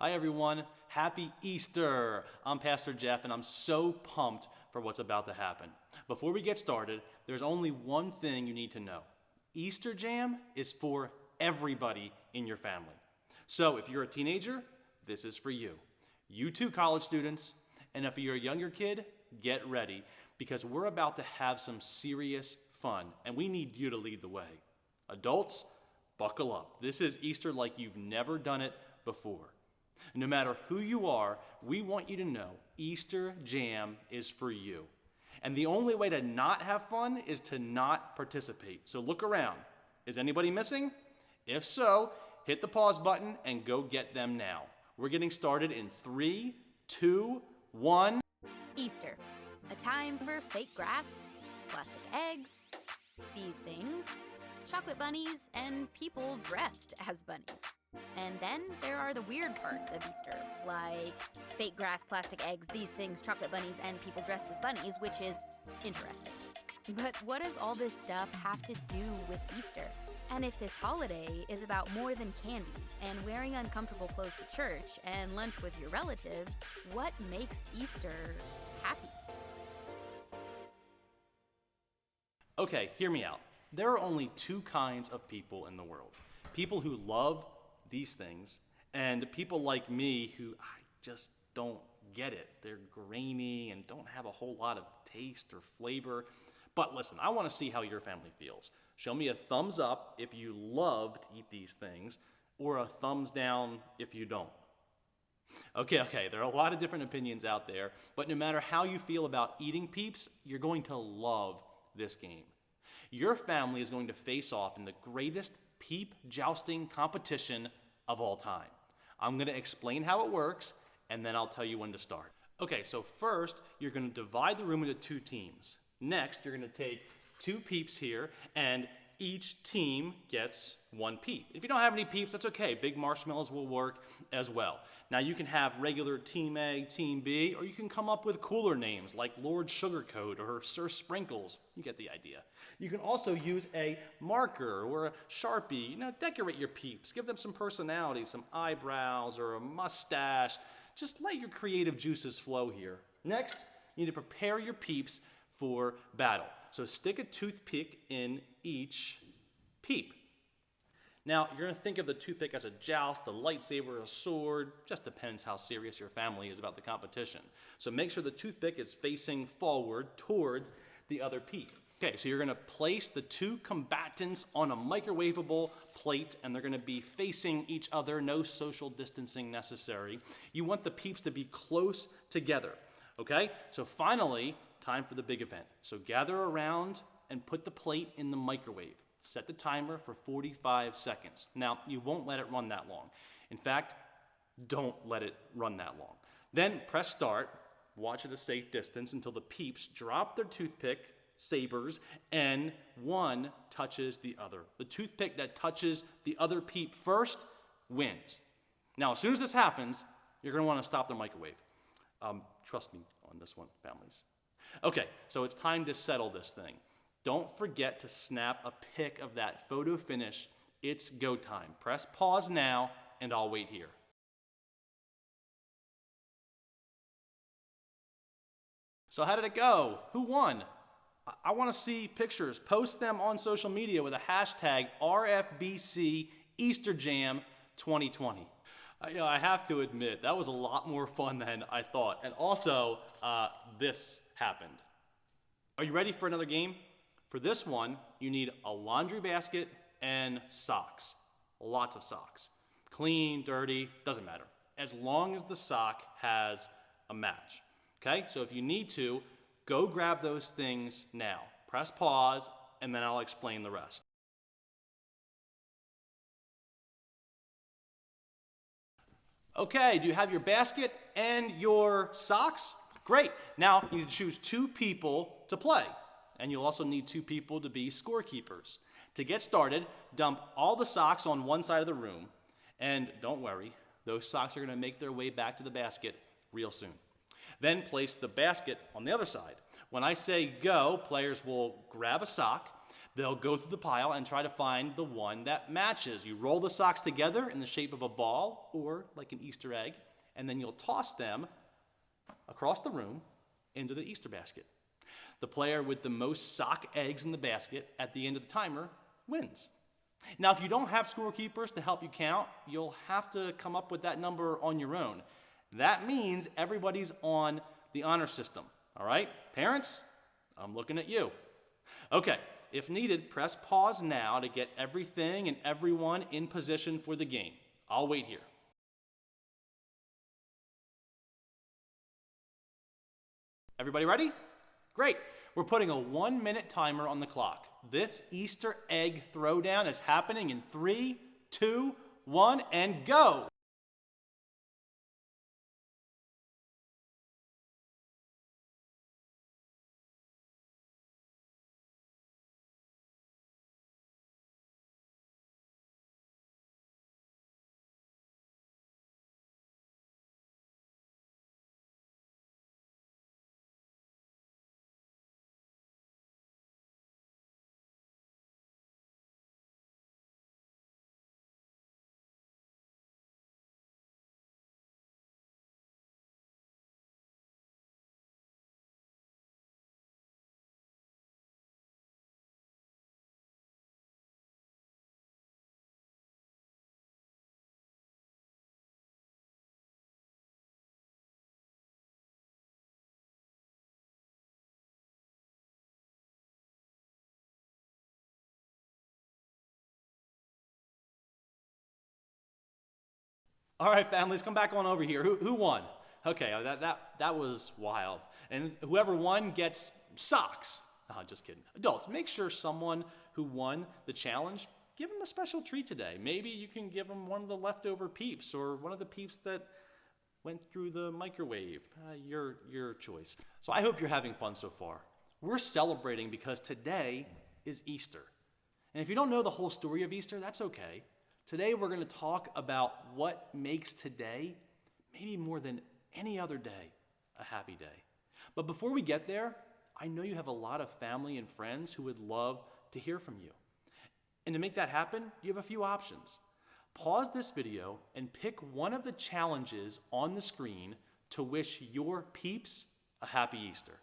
Hi everyone, happy Easter! I'm Pastor Jeff and I'm so pumped for what's about to happen. Before we get started, there's only one thing you need to know. Easter Jam is for everybody in your family. So if you're a teenager, this is for you. You too, college students, and if you're a younger kid, get ready because we're about to have some serious fun and we need you to lead the way. Adults, buckle up. This is Easter like you've never done it before. No matter who you are, we want you to know Easter Jam is for you. And the only way to not have fun is to not participate. So look around. Is anybody missing? If so, hit the pause button and go get them now. We're getting started in 3, 2, 1. Easter, a time for fake grass, plastic eggs, these things, chocolate bunnies, and people dressed as bunnies. And then there are the weird parts of Easter, like fake grass, plastic eggs, these things, chocolate bunnies, and people dressed as bunnies, which is interesting. But what does all this stuff have to do with Easter? And if this holiday is about more than candy and wearing uncomfortable clothes to church and lunch with your relatives, what makes Easter happy? Okay, hear me out. There are only two kinds of people in the world. People who love these things, and people like me who I just don't get it. They're grainy and don't have a whole lot of taste or flavor. But listen, I want to see how your family feels. Show me a thumbs up if you love to eat these things, or a thumbs down if you don't. Okay, there are a lot of different opinions out there, but no matter how you feel about eating Peeps, you're going to love this game. Your family is going to face off in the greatest Peep jousting competition of all time. I'm going to explain how it works, and then I'll tell you when to start. Okay, so first, you're going to divide the room into two teams. Next, you're going to take two Peeps here, and each team gets one Peep. If you don't have any Peeps, that's okay. Big marshmallows will work as well. Now, you can have regular Team A, Team B, or you can come up with cooler names like Lord Sugarcoat or Sir Sprinkles. You get the idea. You can also use a marker or a Sharpie. Decorate your Peeps. Give them some personality, some eyebrows or a mustache. Just let your creative juices flow here. Next, you need to prepare your Peeps for battle. So stick a toothpick in each Peep. Now, you're going to think of the toothpick as a joust, a lightsaber, a sword. Just depends how serious your family is about the competition. So make sure the toothpick is facing forward towards the other Peep. Okay, so you're going to place the two combatants on a microwavable plate, and they're going to be facing each other. No social distancing necessary. You want the Peeps to be close together. Okay, so finally, time for the big event. So gather around and put the plate in the microwave. Set the timer for 45 seconds. Now, you won't let it run that long. In fact, don't let it run that long. Then press start, watch at a safe distance until the Peeps drop their toothpick, sabers, and one touches the other. The toothpick that touches the other Peep first wins. Now, as soon as this happens, you're going to want to stop the microwave. Trust me on this one, families. Okay, so it's time to settle this thing. Don't forget to snap a pic of that photo finish. It's go time. Press pause now, and I'll wait here. So how did it go? Who won? I want to see pictures. Post them on social media with a hashtag RFBC Easter Jam 2020. I have to admit, that was a lot more fun than I thought. And also, this happened. Are you ready for another game? For this one, you need a laundry basket and socks. Lots of socks. Clean, dirty, doesn't matter. As long as the sock has a match. Okay, so if you need to, go grab those things now. Press pause, and then I'll explain the rest. Okay, do you have your basket and your socks? Great. Now you need to choose two people to play. And you'll also need two people to be scorekeepers. To get started, dump all the socks on one side of the room. And don't worry, those socks are going to make their way back to the basket real soon. Then place the basket on the other side. When I say go, players will grab a sock. They'll go through the pile and try to find the one that matches. You roll the socks together in the shape of a ball or like an Easter egg, and then you'll toss them across the room into the Easter basket. The player with the most sock eggs in the basket at the end of the timer wins. Now, if you don't have scorekeepers to help you count, you'll have to come up with that number on your own. That means everybody's on the honor system. All right, parents, I'm looking at you. Okay, if needed, press pause now to get everything and everyone in position for the game. I'll wait here. Everybody ready? Great. We're putting a 1-minute timer on the clock. This Easter egg throwdown is happening in 3, 2, 1, and go! All right, families, come back on over here. Who won? Okay, that was wild. And whoever won gets socks. Oh, just kidding. Adults, make sure someone who won the challenge, give them a special treat today. Maybe you can give them one of the leftover Peeps or one of the Peeps that went through the microwave. Your choice. So I hope you're having fun so far. We're celebrating because today is Easter. And if you don't know the whole story of Easter, that's okay. Today we're going to talk about what makes today, maybe more than any other day, a happy day. But before we get there, I know you have a lot of family and friends who would love to hear from you. And to make that happen, you have a few options. Pause this video and pick one of the challenges on the screen to wish your peeps a happy Easter.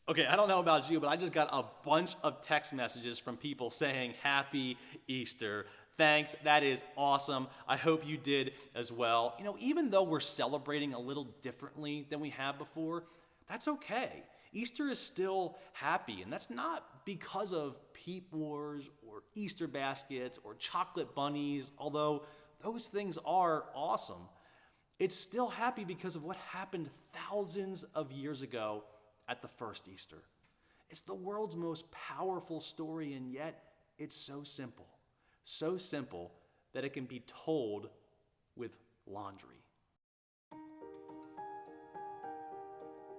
Okay, I don't know about you, but I just got a bunch of text messages from people saying Happy Easter. Thanks, that is awesome. I hope you did as well. You know, even though we're celebrating a little differently than we have before, that's okay. Easter is still happy, and that's not because of peep wars or Easter baskets or chocolate bunnies, although those things are awesome. It's still happy because of what happened thousands of years ago at the first Easter. It's the world's most powerful story, and yet it's so simple that it can be told with laundry.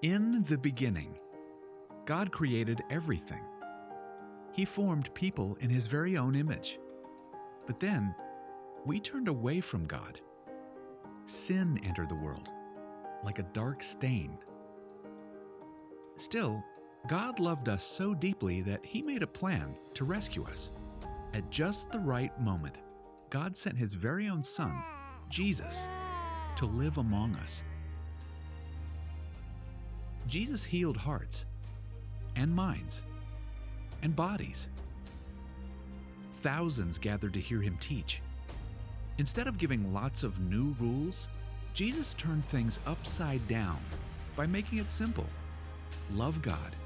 In the beginning, God created everything. He formed people in His very own image. But then, we turned away from God. Sin entered the world, like a dark stain. Still, God loved us so deeply that He made a plan to rescue us. At just the right moment, God sent His very own Son, Jesus, to live among us. Jesus healed hearts and minds and bodies. Thousands gathered to hear Him teach. Instead of giving lots of new rules, Jesus turned things upside down by making it simple. Love God,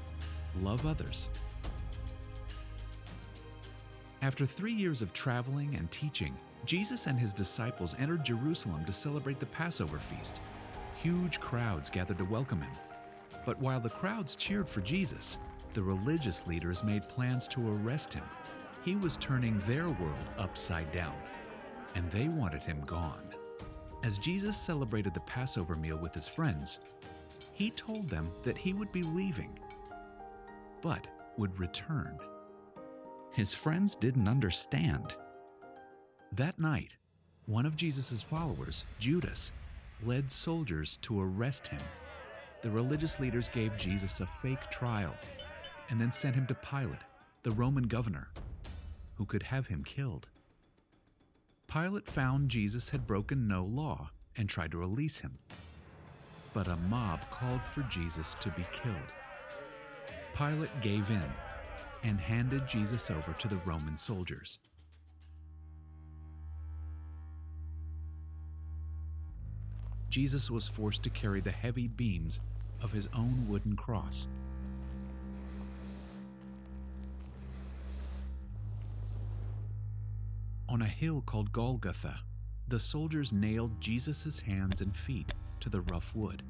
love others. After 3 years of traveling and teaching, Jesus and His disciples entered Jerusalem to celebrate the Passover feast. Huge crowds gathered to welcome Him. But while the crowds cheered for Jesus, the religious leaders made plans to arrest Him. He was turning their world upside down, and they wanted Him gone. As Jesus celebrated the Passover meal with His friends, He told them that He would be leaving, but would return. His friends didn't understand. That night, one of Jesus' followers, Judas, led soldiers to arrest Him. the religious leaders gave Jesus a fake trial and then sent him to Pilate, the Roman governor, who could have him killed. Pilate found Jesus had broken no law and tried to release him. But a mob called for Jesus to be killed. Pilate gave in and handed Jesus over to the Roman soldiers. Jesus was forced to carry the heavy beams of his own wooden cross. On a hill called Golgotha, the soldiers nailed Jesus' hands and feet to the rough wood.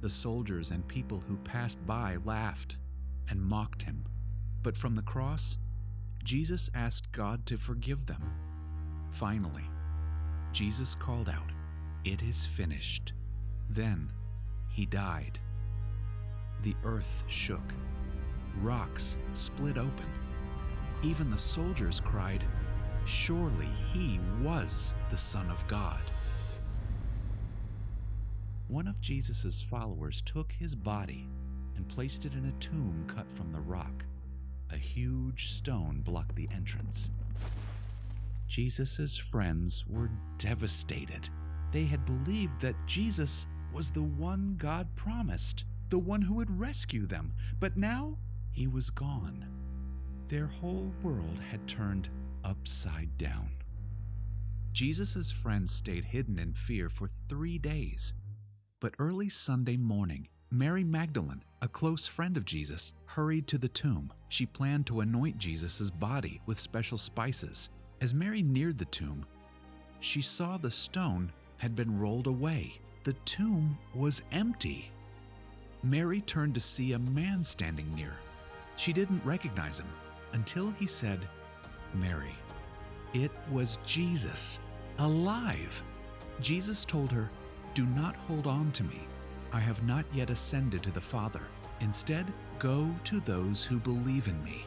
The soldiers and people who passed by laughed and mocked him. But from the cross, Jesus asked God to forgive them. Finally, Jesus called out, "It is finished." Then he died. The earth shook. Rocks split open. Even the soldiers cried, "Surely he was the Son of God." One of Jesus' followers took his body and placed it in a tomb cut from the rock. A huge stone blocked the entrance. Jesus' friends were devastated. They had believed that Jesus was the one God promised, the one who would rescue them, but now he was gone. Their whole world had turned upside down. Jesus' friends stayed hidden in fear for 3 days. But early Sunday morning, Mary Magdalene, a close friend of Jesus, hurried to the tomb. She planned to anoint Jesus' body with special spices. As Mary neared the tomb, she saw the stone had been rolled away. The tomb was empty. Mary turned to see a man standing near. She didn't recognize him until he said, "Mary." It was Jesus, alive. Jesus told her, "Do not hold on to me. I have not yet ascended to the Father. Instead, go to those who believe in me."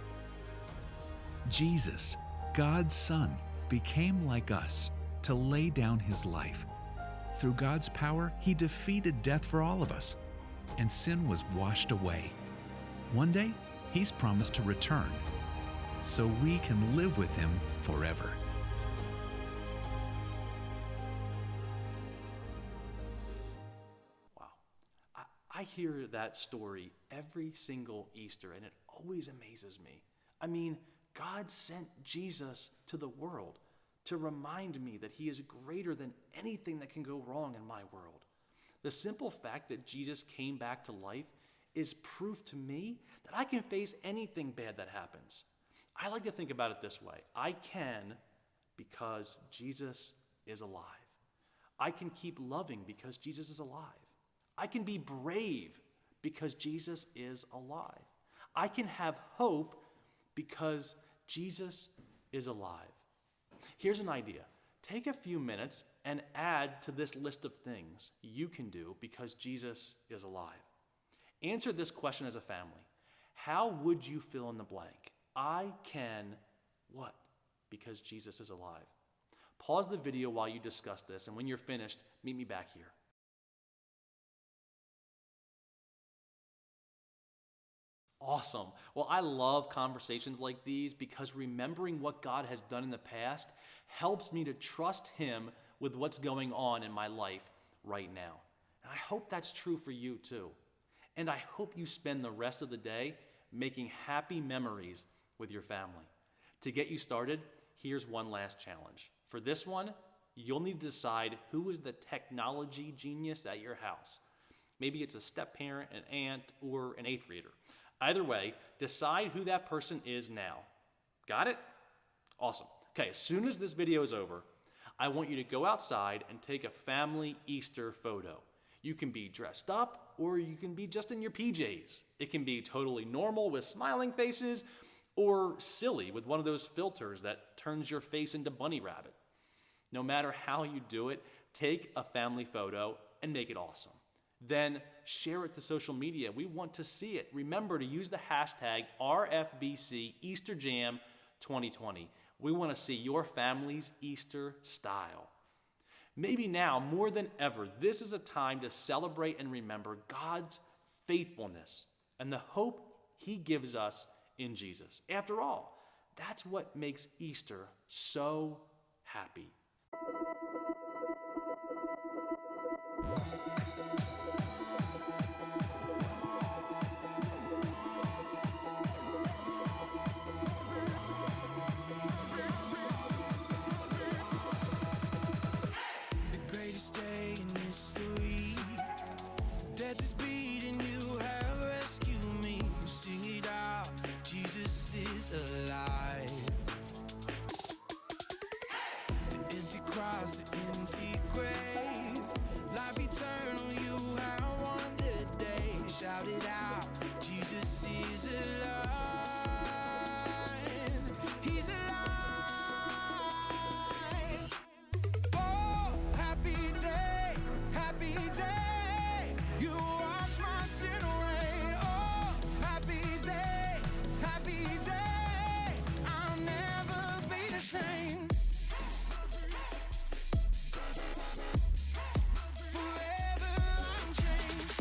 Jesus, God's Son, became like us to lay down his life. Through God's power, he defeated death for all of us, and sin was washed away. One day, he's promised to return, so we can live with him forever. Wow. I hear that story every single Easter, and it always amazes me. I mean, God sent Jesus to the world to remind me that he is greater than anything that can go wrong in my world. The simple fact that Jesus came back to life is proof to me that I can face anything bad that happens. I like to think about it this way. I can because Jesus is alive. I can keep loving because Jesus is alive. I can be brave because Jesus is alive. I can have hope because Jesus is alive. Here's an idea. Take a few minutes and add to this list of things you can do because Jesus is alive. Answer this question as a family. How would you fill in the blank? I can what? Because Jesus is alive. Pause the video while you discuss this, and when you're finished, meet me back here. Awesome. Well, I love conversations like these because remembering what God has done in the past helps me to trust him with what's going on in my life right now. And I hope that's true for you too. And I hope you spend the rest of the day making happy memories with your family. To get you started, here's one last challenge. For this one, you'll need to decide who is the technology genius at your house. Maybe it's a step-parent, an aunt, or an eighth grader. Either way, decide who that person is now. Got it? Awesome. Okay, as soon as this video is over, I want you to go outside and take a family Easter photo. You can be dressed up, or you can be just in your PJs. It can be totally normal with smiling faces, or silly with one of those filters that turns your face into bunny rabbit. No matter how you do it, take a family photo and make it awesome. Then share it to social media. We want to see it. Remember to use the hashtag RFBC EasterJam 2020. We want to see your family's Easter style. Maybe now, more than ever, this is a time to celebrate and remember God's faithfulness, and the hope he gives us in Jesus. After all, that's what makes Easter so happy. The greatest day in history. Death is beating, you have rescued me. Sing it out, Jesus is alive. The empty cross, the empty grave, life eternal, you have won the day. Shout it out, Jesus is alive. He's alive. Oh, happy day, happy day. You wash my sin away. Oh, happy day, happy day. I'll never be the same. Forever I'm changed.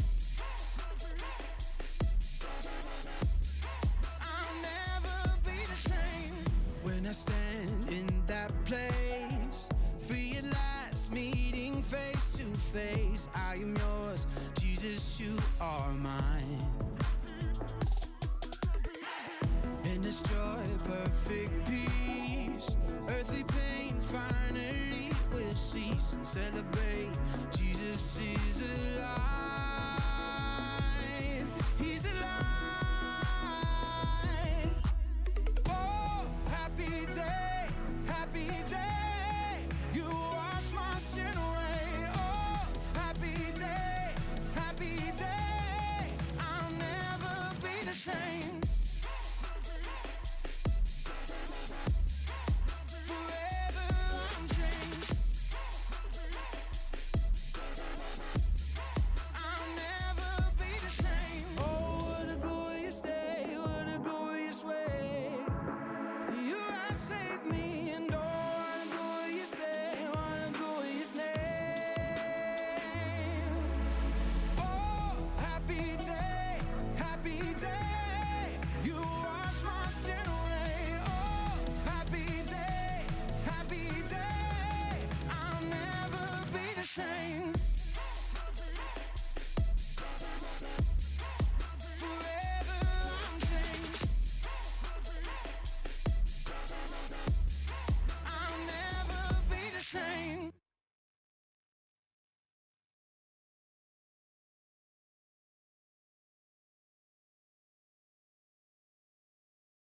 I'll never be the same. When I stand in that place, free at last, meeting face to face. I am yours, Jesus, you are mine. In this joy, perfect peace, earthly pain finally will cease. Celebrate, Jesus is alive. He's alive. Oh, happy day, happy day. You wash my sin away. Oh, happy day, happy day. I'll never be the same. Forever I'm changed. I'll never be the same. Oh, what a glorious day, what a glorious way. You have saved me